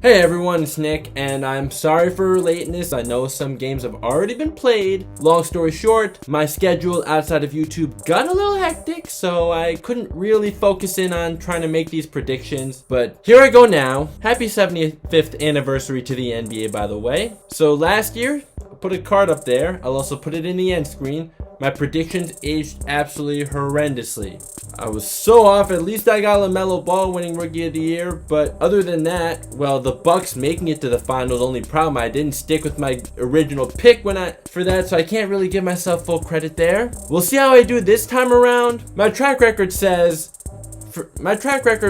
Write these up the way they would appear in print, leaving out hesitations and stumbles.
Hey everyone, it's Nick, and I'm sorry for lateness. I know some games have already been played. Long story short, my schedule outside of YouTube got a little hectic, so I couldn't really focus in on trying to make these predictions. But here I go now. Happy 75th anniversary to the NBA, by the way. So last year, I put a card up there. I'll also put it in the end screen. My predictions aged absolutely horrendously. I was so off. At least I got LaMelo Ball winning Rookie of the Year. But other than that, well, the Bucks making it to the finals. Only problem, I didn't stick with my original pick for that, so I can't really give myself full credit there. We'll see how I do this time around. My track record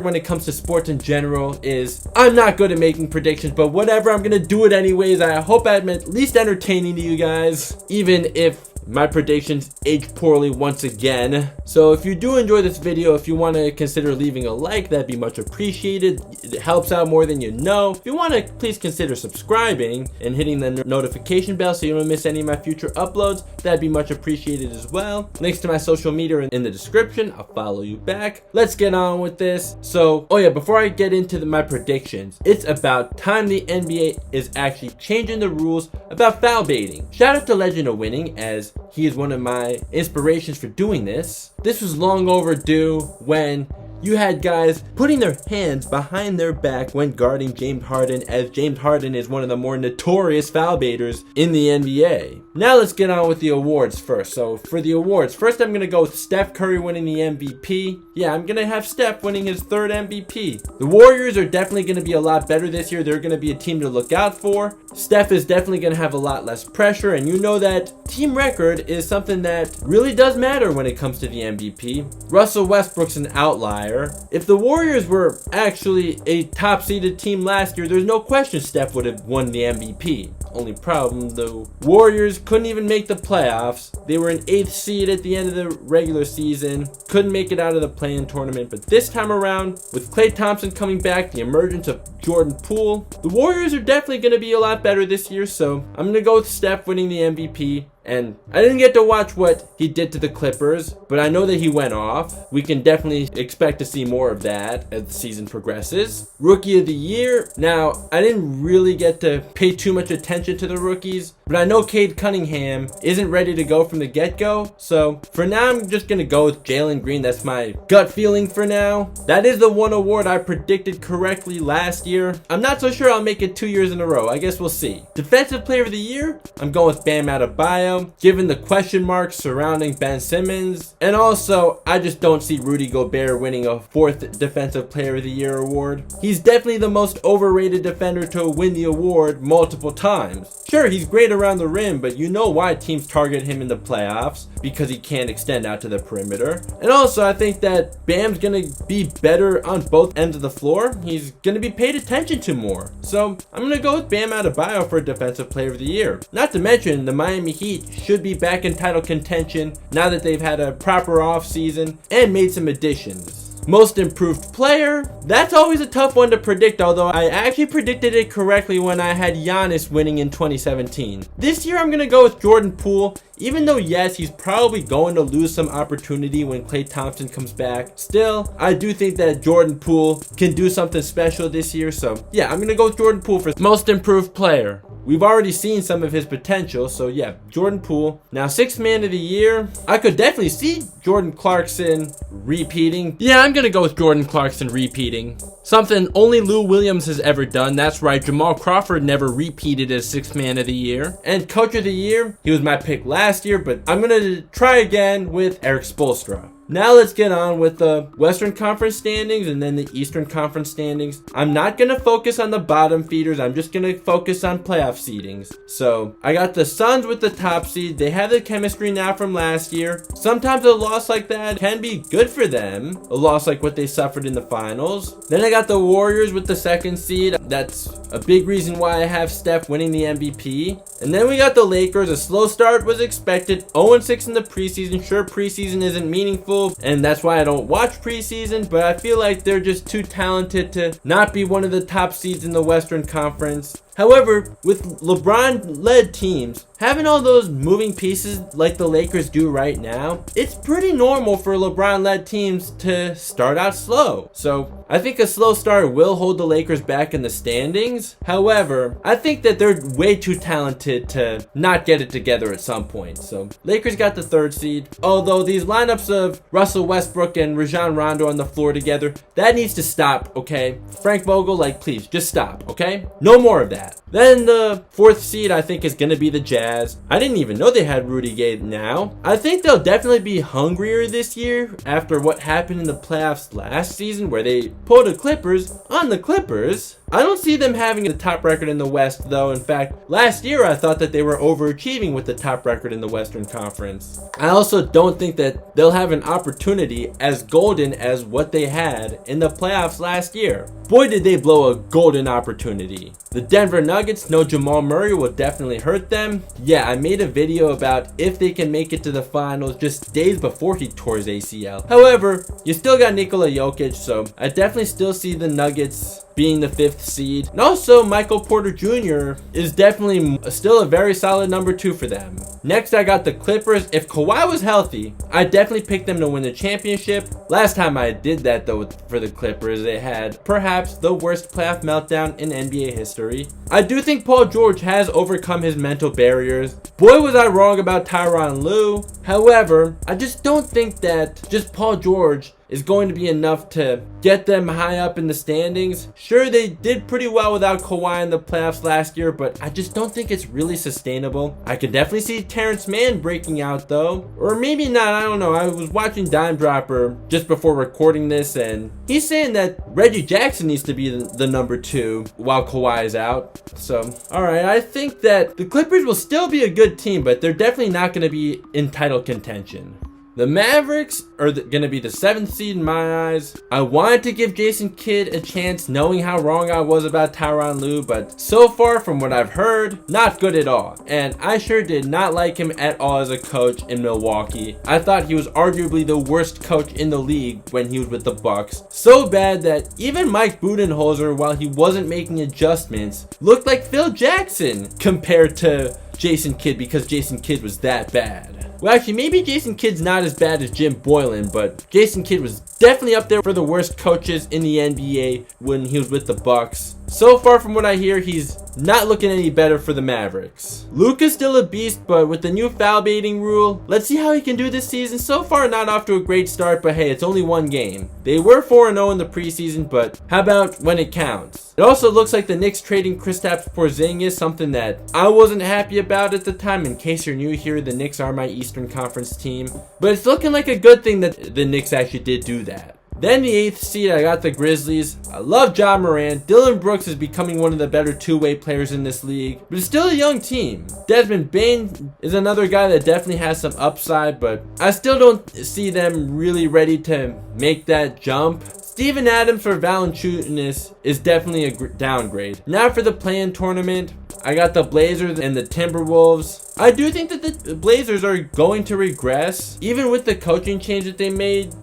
when it comes to sports in general is I'm not good at making predictions, but whatever, I'm gonna do it anyways. I hope I'm at least entertaining to you guys, even if my predictions age poorly once again. So if you do enjoy this video, if you want to consider leaving a like, that'd be much appreciated. It helps out more than you know. If you want to, please consider subscribing and hitting the notification bell so you don't miss any of my future uploads. That'd be much appreciated as well. Links to my social media are in the description. I'll follow you back. Let's get on with this. So, before I get into my predictions, it's about time the NBA is actually changing the rules about foul baiting. Shout out to Legend of Winning, as he is one of my inspirations for doing this. This was long overdue when you had guys putting their hands behind their back when guarding James Harden, as James Harden is one of the more notorious foul baiters in the NBA. Now let's get on with the awards first. So for the awards, first I'm going to go with Steph Curry winning the MVP. Yeah, I'm going to have Steph winning his third MVP. The Warriors are definitely going to be a lot better this year. They're going to be a team to look out for. Steph is definitely going to have a lot less pressure, and you know that team record is something that really does matter when it comes to the MVP. Russell Westbrook's an outlier. If the Warriors were actually a top-seeded team last year, there's no question Steph would have won the MVP. Only problem, the Warriors couldn't even make the playoffs. They were an 8th seed at the end of the regular season. Couldn't make it out of the play-in tournament. But this time around, with Klay Thompson coming back, the emergence of Jordan Poole, the Warriors are definitely going to be a lot better this year. So I'm going to go with Steph winning the MVP. And I didn't get to watch what he did to the Clippers, but I know that he went off. We can definitely expect to see more of that as the season progresses. Rookie of the Year. Now, I didn't really get to pay too much attention to the rookies, but I know Cade Cunningham isn't ready to go from the get-go. So for now, I'm just going to go with Jalen Green. That's my gut feeling for now. That is the one award I predicted correctly last year. I'm not so sure I'll make it 2 years in a row. I guess we'll see. Defensive Player of the Year. I'm going with Bam Adebayo, given the question marks surrounding Ben Simmons. And also, I just don't see Rudy Gobert winning a 4th Defensive Player of the Year award. He's definitely the most overrated defender to win the award multiple times. Sure, he's great around the rim, but you know why teams target him in the playoffs, because he can't extend out to the perimeter. And also, I think that Bam's gonna be better on both ends of the floor. He's gonna be paid attention to more. So I'm gonna go with Bam Adebayo for Defensive Player of the Year. Not to mention, the Miami Heat should be back in title contention now that they've had a proper offseason and made some additions. Most Improved Player, that's always a tough one to predict, although I actually predicted it correctly when I had Giannis winning in 2017. This year I'm going to go with Jordan Poole, even though yes, he's probably going to lose some opportunity when Klay Thompson comes back. Still, I do think that Jordan Poole can do something special this year, so yeah, I'm going to go with Jordan Poole for Most Improved Player. We've already seen some of his potential, so yeah, Jordan Poole. Now, 6th Man of the Year, I could definitely see Jordan Clarkson repeating. Yeah, I'm going to go with Jordan Clarkson repeating. Something only Lou Williams has ever done. That's right, Jamal Crawford never repeated as 6th Man of the Year. And Coach of the Year, he was my pick last year, but I'm going to try again with Eric Spoelstra. Now let's get on with the Western Conference standings and then the Eastern Conference standings. I'm not going to focus on the bottom feeders. I'm just going to focus on playoff seedings. So I got the Suns with the top seed. They have the chemistry now from last year. Sometimes a loss like that can be good for them. A loss like what they suffered in the finals. Then I got the Warriors with the 2nd seed. That's a big reason why I have Steph winning the MVP. And then we got the Lakers. A slow start was expected. 0-6 in the preseason. Sure, preseason isn't meaningful, and that's why I don't watch preseason, but I feel like they're just too talented to not be one of the top seeds in the Western Conference. However, with LeBron-led teams, having all those moving pieces like the Lakers do right now, it's pretty normal for LeBron-led teams to start out slow. So I think a slow start will hold the Lakers back in the standings. However, I think that they're way too talented to not get it together at some point. So Lakers got the 3rd seed. Although these lineups of Russell Westbrook and Rajon Rondo on the floor together, that needs to stop, okay? Frank Vogel, like, please, just stop, okay? No more of that. Then the 4th seed, I think, is going to be the Jazz. I didn't even know they had Rudy Gay now. I think they'll definitely be hungrier this year after what happened in the playoffs last season where they pulled the Clippers on the Clippers. I don't see them having the top record in the West, though. In fact, last year I thought that they were overachieving with the top record in the Western Conference. I also don't think that they'll have an opportunity as golden as what they had in the playoffs last year. Boy, did they blow a golden opportunity. The Denver Nuggets, no Jamal Murray, will definitely hurt them. Yeah, I made a video about if they can make it to the finals just days before he tore his ACL. However, you still got Nikola Jokic, so I definitely still see the Nuggets being the 5th seed. And also, Michael Porter Jr. is definitely still a very solid number 2 for them. Next, I got the Clippers. If Kawhi was healthy, I'd definitely pick them to win the championship. Last time I did that, though, for the Clippers, they had perhaps the worst playoff meltdown in NBA history. I do think Paul George has overcome his mental barriers. Boy, was I wrong about Tyronn Lue. However, I just don't think that just Paul George is going to be enough to get them high up in the standings. Sure, they did pretty well without Kawhi in the playoffs last year, but I just don't think it's really sustainable. I could definitely see Terrence Mann breaking out, though. Or maybe not, I don't know. I was watching Dime Dropper just before recording this, and he's saying that Reggie Jackson needs to be the number 2 while Kawhi is out. So, alright, I think that the Clippers will still be a good team, but they're definitely not going to be in title contention. The Mavericks are going to be the 7th seed in my eyes. I wanted to give Jason Kidd a chance knowing how wrong I was about Tyronn Lue, but so far from what I've heard, not good at all. And I sure did not like him at all as a coach in Milwaukee. I thought he was arguably the worst coach in the league when he was with the Bucks. So bad that even Mike Budenholzer, while he wasn't making adjustments, looked like Phil Jackson compared to Jason Kidd because Jason Kidd was that bad. Well, actually, maybe Jason Kidd's not as bad as Jim Boylan, but Jason Kidd was definitely up there for the worst coaches in the NBA when he was with the Bucks. So far from what I hear, he's not looking any better for the Mavericks. Luka's still a beast, but with the new foul baiting rule, let's see how he can do this season. So far, not off to a great start, but hey, it's only one game. They were 4-0 in the preseason, but how about when it counts? It also looks like the Knicks trading Kristaps Porzingis, something that I wasn't happy about at the time. In case you're new here, the Knicks are my Eastern Conference team, but it's looking like a good thing that the Knicks actually did do that. Then the 8th seed, I got the Grizzlies. I love Ja Morant. Dillon Brooks is becoming one of the better two-way players in this league, but it's still a young team. Desmond Bane is another guy that definitely has some upside, but I still don't see them really ready to make that jump. Steven Adams for Valanciunas is definitely a downgrade. Now for the play-in tournament, I got the Blazers and the Timberwolves. I do think that the Blazers are going to regress, even with the coaching change that they made,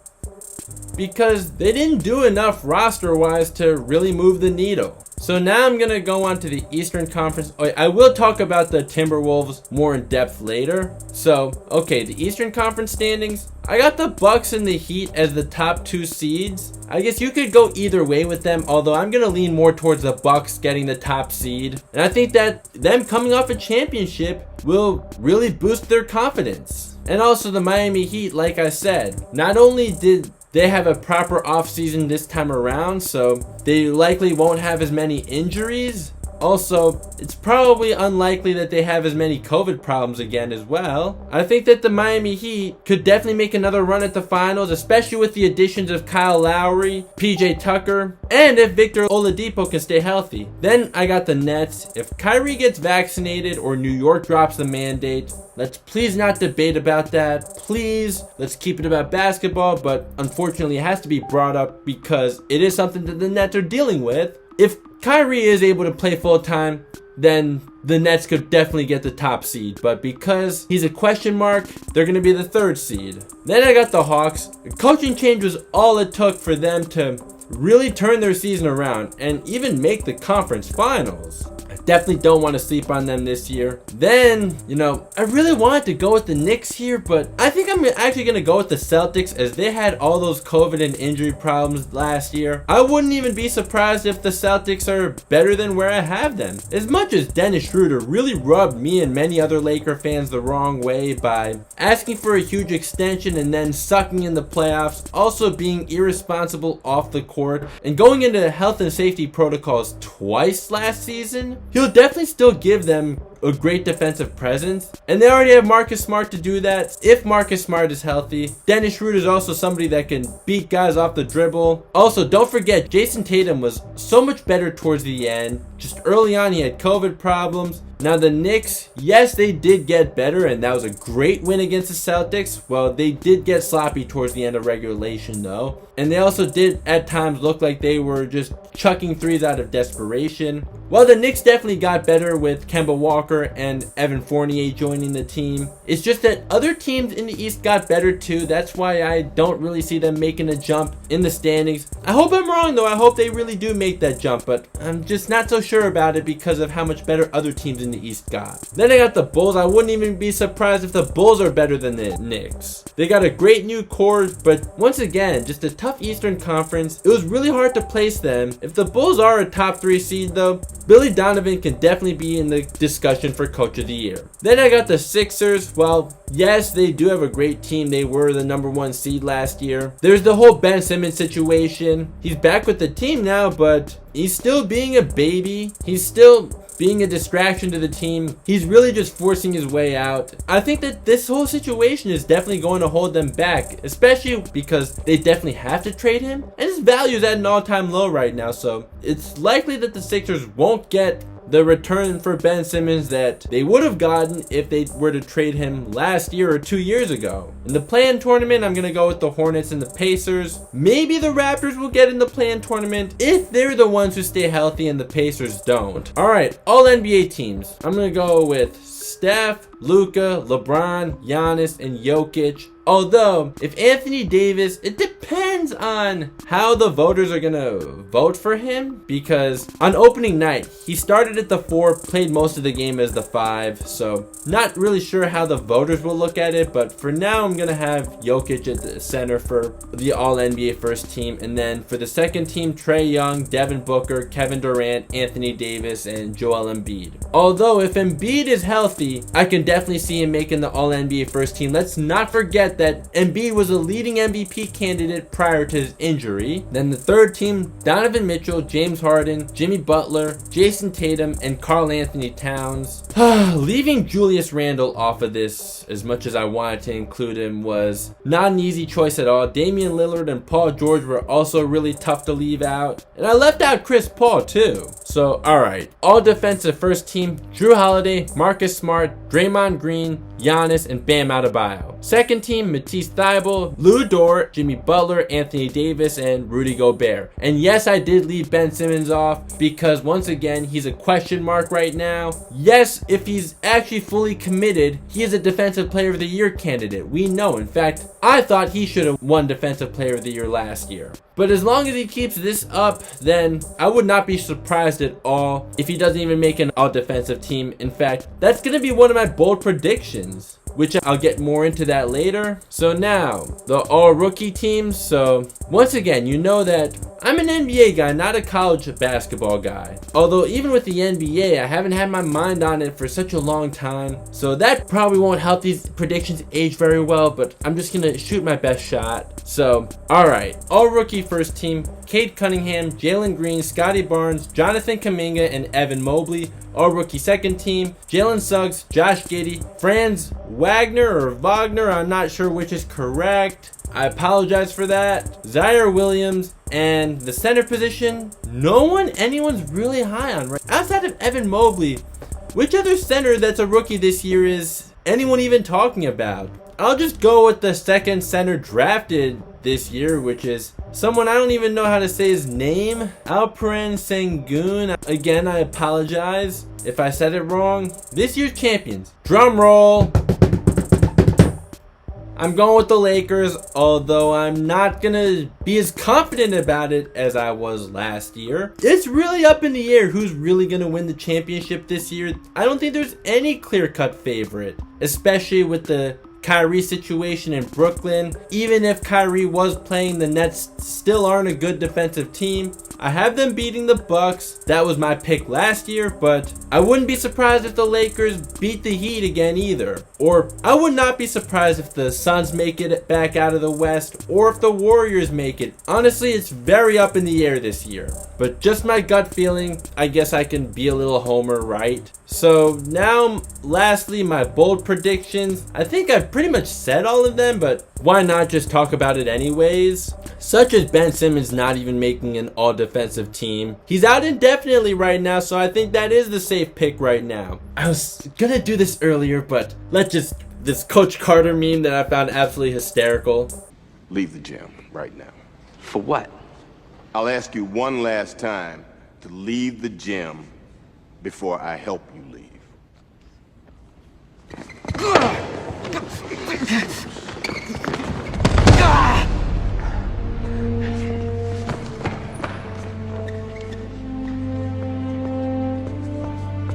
because they didn't do enough roster-wise to really move the needle. So now I'm going to go on to the Eastern Conference. I will talk about the Timberwolves more in depth later. So, okay, the Eastern Conference standings. I got the Bucks and the Heat as the top 2 seeds. I guess you could go either way with them, although I'm going to lean more towards the Bucks getting the top seed. And I think that them coming off a championship will really boost their confidence. And also the Miami Heat, like I said, not only did they have a proper offseason this time around, so they likely won't have as many injuries. Also, it's probably unlikely that they have as many COVID problems again as well. I think that the Miami Heat could definitely make another run at the finals, especially with the additions of Kyle Lowry, PJ Tucker, and if Victor Oladipo can stay healthy. Then I got the Nets. If Kyrie gets vaccinated or New York drops the mandate, let's please not debate about that. Please, let's keep it about basketball, but unfortunately it has to be brought up because it is something that the Nets are dealing with. If Kyrie is able to play full-time, then the Nets could definitely get the top seed. But because he's a question mark, they're going to be the 3rd seed. Then I got the Hawks. The coaching change was all it took for them to really turn their season around and even make the conference finals. Definitely don't want to sleep on them this year. Then, I really wanted to go with the Knicks here, but I think I'm actually going to go with the Celtics as they had all those COVID and injury problems last year. I wouldn't even be surprised if the Celtics are better than where I have them. As much as Dennis Schroeder really rubbed me and many other Laker fans the wrong way by asking for a huge extension and then sucking in the playoffs, also being irresponsible off the court, and going into health and safety protocols twice last season, he'll definitely still give them a great defensive presence, and they already have Marcus Smart to do that if Marcus Smart is healthy. Dennis Schroeder is also somebody that can beat guys off the dribble. Also, don't forget, Jason Tatum was so much better towards the end. Just early on, he had COVID problems. Now the Knicks, yes, they did get better, and that was a great win against the Celtics. Well, they did get sloppy towards the end of regulation though, and they also did at times look like they were just chucking threes out of desperation. While the Knicks definitely got better with Kemba Walker and Evan Fournier joining the team, it's just that other teams in the East got better too. That's why I don't really see them making a jump in the standings. I hope I'm wrong though. I hope they really do make that jump, but I'm just not so sure about it because of how much better other teams in the East got. Then I got the Bulls. I wouldn't even be surprised if the Bulls are better than the Knicks. They got a great new core, but once again, just a tough Eastern Conference. It was really hard to place them. If the Bulls are a top 3 seed though, Billy Donovan can definitely be in the discussion for Coach of the Year. Then I got the Sixers. Well, yes, they do have a great team. They were the number 1 seed last year. There's the whole Ben Simmons situation. He's back with the team now, but he's still being a baby. He's still being a distraction to the team. He's really just forcing his way out. I think that this whole situation is definitely going to hold them back, especially because they definitely have to trade him, and his value is at an all-time low right now, so it's likely that the Sixers won't get the return for Ben Simmons that they would have gotten if they were to trade him last year or 2 years ago. In the play-in tournament, I'm going to go with the Hornets and the Pacers. Maybe the Raptors will get in the play-in tournament if they're the ones who stay healthy and the Pacers don't. Alright, all NBA teams. I'm going to go with Steph, Luka, LeBron, Giannis, and Jokic. Although, if Anthony Davis, it depends on how the voters are going to vote for him, because on opening night, he started at the 4, played most of the game as the 5, so not really sure how the voters will look at it, but for now, I'm going to have Jokic at the center for the All-NBA first team, and then for the second team, Trae Young, Devin Booker, Kevin Durant, Anthony Davis, and Joel Embiid. Although, if Embiid is healthy, I can definitely see him making the All-NBA first team. Let's not forget that Embiid was a leading MVP candidate prior to his injury. Then the third team, Donovan Mitchell, James Harden, Jimmy Butler, Jason Tatum, and Karl Anthony Towns. Leaving Julius Randle off of this, as much as I wanted to include him, was not an easy choice at all. Damian Lillard and Paul George were also really tough to leave out. And I left out Chris Paul too. So, alright. All defensive first team, Drew Holiday, Marcus Smart, Draymond Green, Giannis, and Bam Adebayo. Second team, Matisse Thybulle, Lou Dort, Jimmy Butler, Anthony Davis, and Rudy Gobert. And yes, I did leave Ben Simmons off because once again, he's a question mark right now. Yes, if he's actually fully committed, he is a Defensive Player of the Year candidate. We know. In fact, I thought he should have won Defensive Player of the Year last year. But as long as he keeps this up, then I would not be surprised at all if he doesn't even make an all-defensive team. In fact, that's going to be one of my bold predictions, which I'll get more into that later. So now, the all-rookie teams. So once again, you know that I'm an NBA guy, not a college basketball guy. Although even with the NBA, I haven't had my mind on it for such a long time. So that probably won't help these predictions age very well, but I'm just going to shoot my best shot. So, alright, all-rookie first team, Cade Cunningham, Jalen Green, Scotty Barnes, Jonathan Kuminga, and Evan Mobley. All-rookie second team, Jalen Suggs, Josh Giddey, Franz Wagner, I'm not sure which is correct. I apologize for that. Zaire Williams, and the center position, anyone's really high on, right? Outside of Evan Mobley, which other center that's a rookie this year is anyone even talking about? I'll just go with the second center drafted this year, which is someone I don't even know how to say his name. Alperen Sengun. Again, I apologize if I said it wrong. This year's champions. Drum roll. I'm going with the Lakers, although I'm not gonna be as confident about it as I was last year. It's really up in the air who's really gonna win the championship this year. I don't think there's any clear-cut favorite, especially with the Kyrie situation in Brooklyn. Even if Kyrie was playing, the Nets still aren't a good defensive team. I have them beating the Bucks. That was my pick last year, but I wouldn't be surprised if the Lakers beat the Heat again either. Or I would not be surprised if the Suns make it back out of the West, or if the Warriors make it. Honestly, it's very up in the air this year. But just my gut feeling, I guess I can be a little homer, right? So now, lastly, my bold predictions. I think I've pretty much said all of them, but why not just talk about it anyways? Such as Ben Simmons not even making an all-defensive team. He's out indefinitely right now, so I think that is the safe pick right now. I was gonna do this earlier, but this Coach Carter meme that I found absolutely hysterical. Leave the gym right now. For what? I'll ask you one last time to leave the gym before I help you leave.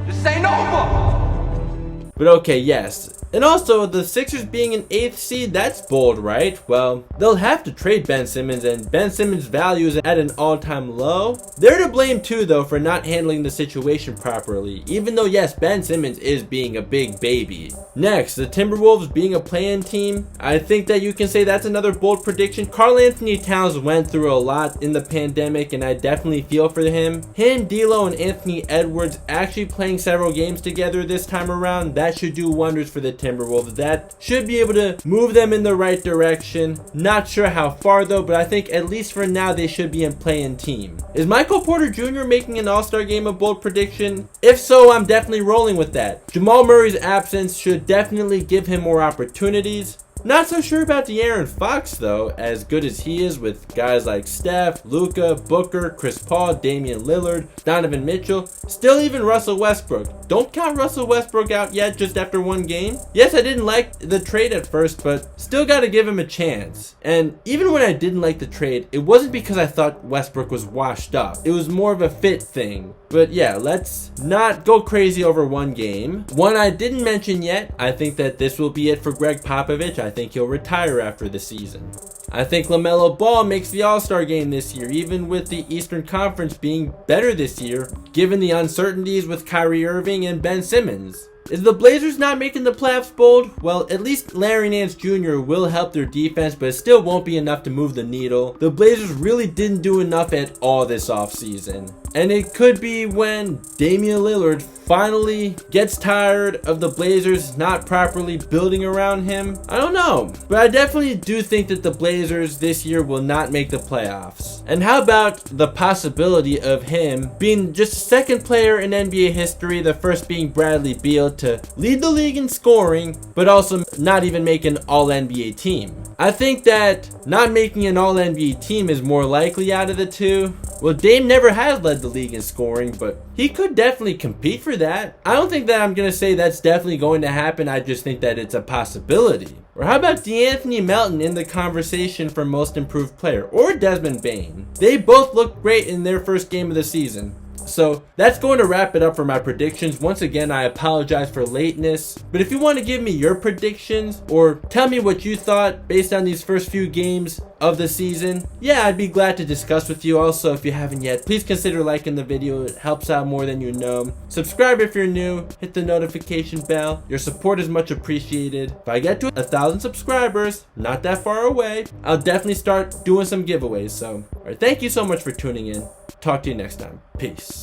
This ain't over! But okay, yes. And also, the Sixers being an 8th seed, that's bold, right? Well, they'll have to trade Ben Simmons, and Ben Simmons' value is at an all-time low. They're to blame too, though, for not handling the situation properly, even though, yes, Ben Simmons is being a big baby. Next, the Timberwolves being a play-in team. I think that you can say that's another bold prediction. Karl Anthony Towns went through a lot in the pandemic, and I definitely feel for him. Him, D'Lo, and Anthony Edwards actually playing several games together this time around, that should do wonders for the Timberwolves. That should be able to move them in the right direction. Not sure how far though, but I think at least for now they should be in play-in team. Is Michael Porter Jr. making an all-star game a bold prediction? If so, I'm definitely rolling with that. Jamal Murray's absence should definitely give him more opportunities. Not so sure about De'Aaron Fox though, as good as he is with guys like Steph, Luka, Booker, Chris Paul, Damian Lillard, Donovan Mitchell, still even Russell Westbrook. Don't count Russell Westbrook out yet just after one game. Yes, I didn't like the trade at first, but still gotta give him a chance. And even when I didn't like the trade, it wasn't because I thought Westbrook was washed up. It was more of a fit thing. But yeah, let's not go crazy over one game. One I didn't mention yet, I think that this will be it for Greg Popovich. I think he'll retire after the season. I think LaMelo Ball makes the All-Star game this year, even with the Eastern Conference being better this year, given the uncertainties with Kyrie Irving and Ben Simmons. Is the Blazers not making the playoffs bold? Well, at least Larry Nance Jr. will help their defense, but it still won't be enough to move the needle. The Blazers really didn't do enough at all this offseason. And it could be when Damian Lillard finally gets tired of the Blazers not properly building around him. I don't know, but I definitely do think that the Blazers this year will not make the playoffs. And how about the possibility of him being just second player in NBA history, the first being Bradley Beal, to lead the league in scoring, but also not even make an all-NBA team. I think that not making an all-NBA team is more likely out of the two. Well, Dame never has led the league in scoring, but he could definitely compete for that. I don't think that I'm going to say that's definitely going to happen. I just think that it's a possibility. Or how about DeAnthony Melton in the conversation for most improved player? Or Desmond Bane? They both looked great in their first game of the season. So that's going to wrap it up for my predictions. Once again, I apologize for lateness, but if you want to give me your predictions or tell me what you thought based on these first few games of the season, yeah, I'd be glad to discuss with you. Also, if you haven't yet, please consider liking the video. It helps out more than you know. Subscribe if you're new, hit the notification bell. Your support is much appreciated. If I get to 1,000 subscribers, not that far away, I'll definitely start doing some giveaways. So, all right, thank you so much for tuning in. Talk to you next time. Peace.